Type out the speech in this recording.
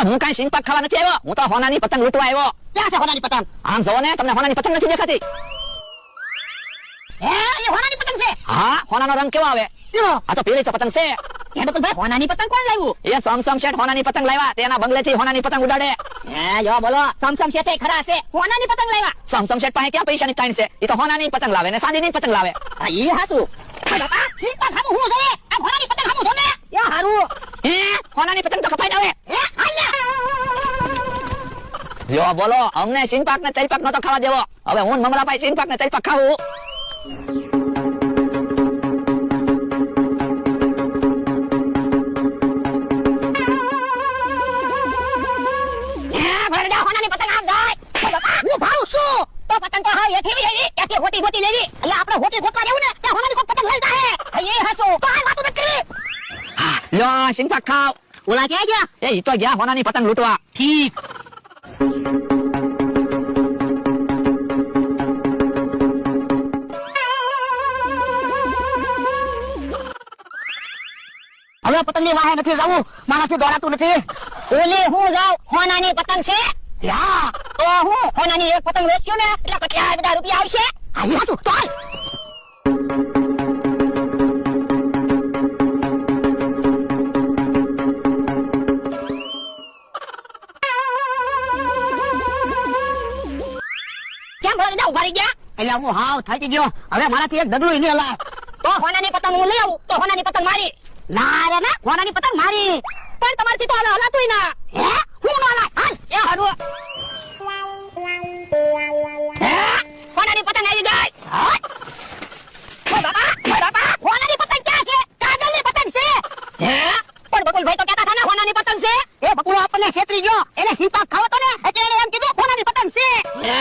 એ હું કાઈ સિંગ પાક ખાવા નથી આવ્યો, હું તો હોનાની પતંગ લૂંટવા આવ્યો. ક્યાં છે હોનાની પતંગ? આમ જોવો ને, તમને હોનાની પતંગ નથી દેખાતી? એ હોનાની પતંગ છે? હા, હોનાનો રંગ કેવો આવે? આ તો પીળી તો પતંગ છે. એ બકુલભાઈ હોનાની પતંગ કોણ લાવ્યું? એ સમસમ શેઠ હોનાની પતંગ લાવ્યા, તેના બંગલેથી હોનાની પતંગ ઉડાડે. જો બોલો, સમસમ શેઠે ખરા છે, હોનાની પતંગ લાવ્યા. સમસમ શેઠ પાસે ક્યાં પૈસાની તાણ છે? એ તો હોનાની પતંગ લાવે ને ચાંદીની પતંગ લાવે. હા ઈ હાસુ. બાપા સિંગ પાક ખાવું હું જોવે, આ હોનાની પતંગ ખાવું જોને. યા હારું. હોનાની પતંગ તો કપાઈ જાવે. હાલ્યા. યો બોલો, અમને સિંગ પાક ને તેલ પાક નતો ખાવા દેવો, હવે હું મમરાભાઈ સિંગ પાક ને તેલ પાક ખાવું. હોનાની પતંગ આમ જાય. હું ભારું છું તો પતંગ તો હા એથી લેવી, એથી હોટી હોટી લેવી. એટલે આપણે હોટી ગોતવા જવું ને, ત્યાં હોનાની કોઈ પતંગ લઈ જાય. એ હાસુ તો આ વાતો નથી કરી. યો સિંગ પાક ખાવ. ઓલા ક્યાં ગયા? એ ઈ તો ગયા હોનાની પતંગ લૂંટવા. ઠીક. હવે પતંગની વાહે નથી જવું, મારાથી દોડાતું નથી. ઓલે હું જાઉં, હોનાની પતંગ છે. યા તો હું હોનાની એક પતંગ વેચ્યું ને એટલે કેટલા બધા રૂપિયા આવશે. આયા તું ચાલ. કેમ ભલા દાદા ઉભા રહી ગયા? એટલે હું હાવ થાકી ગયો, હવે મારાથી એક ડગલું ઈને હલાય. તો હોનાની પતંગ હું લઈ આવું તો હોનાની પતંગ મારી. ના રે ના, હોનાની પતંગ મારી. પણ તમારથી તો હવે હલાતુંય ના. હે હું ન હલાય? હાલ એ હારું. હે હોનાની પતંગ આવી ગઈ. ઓય બાપા હોનાની પતંગ ક્યાં છે? કાગળની પતંગ છે. હે પણ બકુલભાઈ તો કહેતા હતા ને હોનાની પતંગ છે. એ બકુલો આપણને છેતરી ગયો, એને સિંગ પાક ખાવો તો ને એટલે એને એમ કીધું હોનાની પતંગ છે. હે